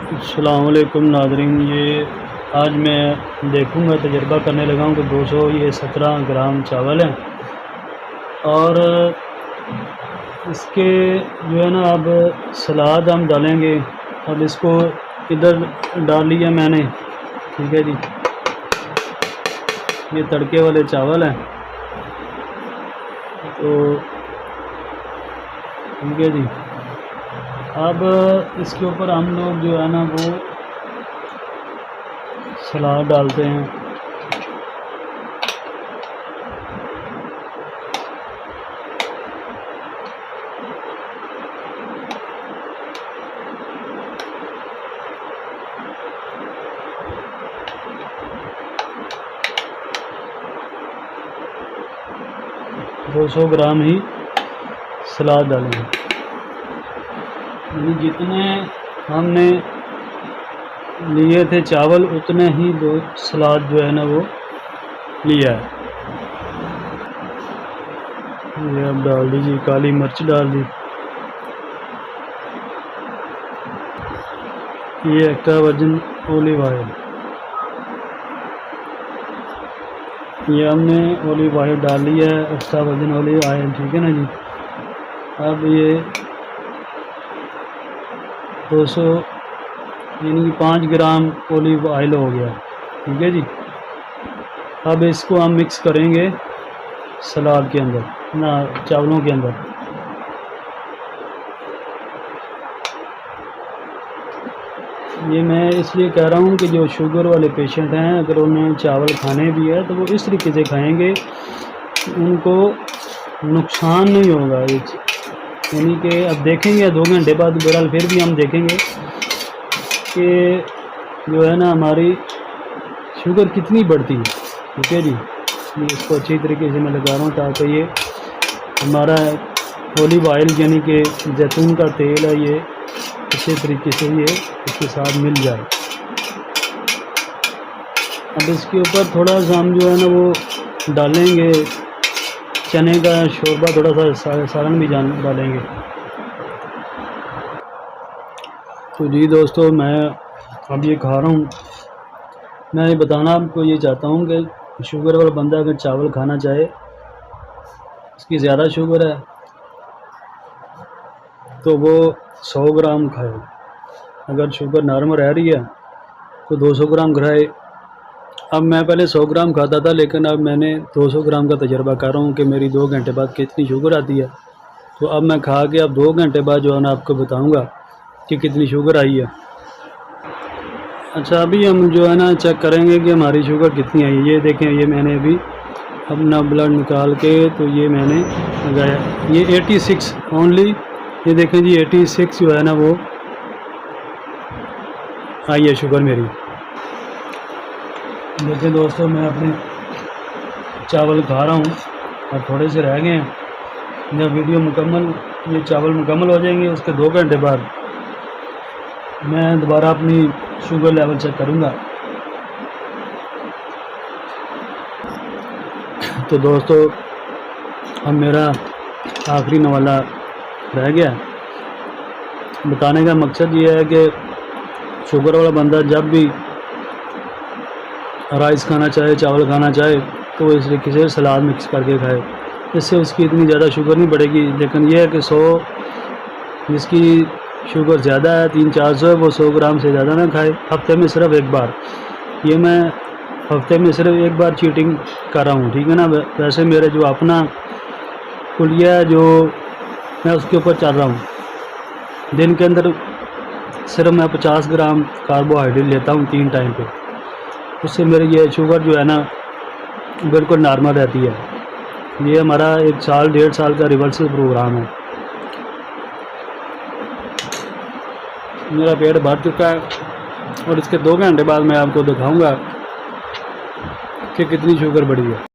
अस्सलाम वालेकुम नाज़रीन। ये आज मैं देखूँगा, तजर्बा करने लगा हूँ कि 217 ग्राम चावल हैं और इसके जो है ना अब सलाद हम डालेंगे। अब इसको इधर डाल लिया मैंने, ठीक है जी। ये तड़के वाले चावल हैं, तो ठीक है जी। अब इसके ऊपर हम लोग जो है ना वो सलाद डालते हैं। दो 200 ग्राम ही सलाद डालेंगे, यानी जितने हमने लिए थे चावल उतने ही दो सलाद जो है ना वो लिया है। ये अब डाल दीजिए, काली मिर्च डाल दी, ये एक्स्ट्रा वर्जिन ओलिव ऑयल, ये हमने ओलिव ऑयल डाल लिया है, एक्स्ट्रा वर्जिन ओलिव ऑयल, ठीक है ना जी। अब ये 200 यानी कि 5 ग्राम ओलिव ऑयल हो गया, ठीक है जी। अब इसको हम मिक्स करेंगे सलाद के अंदर ना, चावलों के अंदर। ये मैं इसलिए कह रहा हूँ कि जो शुगर वाले पेशेंट हैं, अगर उन्हें चावल खाने भी है तो वो इस तरीके से खाएंगे, उनको नुकसान नहीं होगा। यानी कि अब देखेंगे 2 घंटे बाद बहरहाल फिर भी हम देखेंगे कि जो है ना हमारी शुगर कितनी बढ़ती है, ठीक है जी। ये इसको अच्छी तरीके से मैं लगा रहा हूँ ताकि ये हमारा ओलिव ऑयल यानी कि जैतून का तेल है, ये अच्छे तरीके से ये इसके साथ मिल जाए। अब इसके ऊपर थोड़ा सा हम जो है ना वो डालेंगे चने का शोरबा, थोड़ा सा सालन भी डालेंगे। तो जी दोस्तों, मैं अब ये खा रहा हूँ। मैं ये बताना आपको ये चाहता हूँ कि शुगर वाला बंदा अगर चावल खाना चाहे, इसकी ज़्यादा शुगर है तो वो 100 ग्राम खाए। अगर शुगर नॉर्मल रह रही है तो 200 ग्राम खाए। अब मैं पहले 100 ग्राम खाता था, लेकिन अब मैंने 200 ग्राम का तजर्बा कर रहा हूँ कि मेरी 2 घंटे बाद कितनी शुगर आती है। तो अब मैं खा के अब 2 घंटे बाद जो है ना आपको बताऊँगा कि कितनी शुगर आई है। अच्छा, अभी हम जो है ना चेक करेंगे कि हमारी शुगर कितनी आई है। ये देखें, ये मैंने अभी अपना ब्लड निकाल के तो ये मैंने लगाया, ये 86 ओनली। ये देखें जी, 86 जो है ना वो आई है शुगर मेरी। देखें दोस्तों, मैं अपने चावल खा रहा हूँ और थोड़े से रह गए हैं। जब वीडियो मुकम्मल, ये चावल मुकम्मल हो जाएंगे, उसके 2 घंटे बाद मैं दोबारा अपनी शुगर लेवल चेक करूँगा। तो दोस्तों, अब मेरा आखिरी नवाला रह गया। बताने का मकसद ये है कि शुगर वाला बंदा जब भी राइस खाना चाहे, चावल खाना चाहे, तो इस तरीके से सलाद मिक्स करके खाए। इससे उसकी इतनी ज़्यादा शुगर नहीं बढ़ेगी। लेकिन यह है कि 100 जिसकी शुगर ज़्यादा है, 300-400 है, वो 100 ग्राम से ज़्यादा ना खाए। हफ्ते में सिर्फ एक बार, ये मैं हफ्ते में सिर्फ एक बार चीटिंग कर रहा हूँ, ठीक है ना। वैसे मेरा जो अपना कुलिया है, जो मैं उसके ऊपर चल रहा हूँ। दिन के अंदर सिर्फ मैं 50 ग्राम कार्बोहाइड्रेट लेता हूँ 3 टाइम पे। उससे मेरी ये शुगर जो है ना बिल्कुल नॉर्मल रहती है। ये हमारा 1 साल 1.5 साल का रिवर्सल प्रोग्राम है। मेरा पेट भर चुका है और इसके 2 घंटे बाद मैं आपको दिखाऊंगा कि कितनी शुगर बढ़ी है।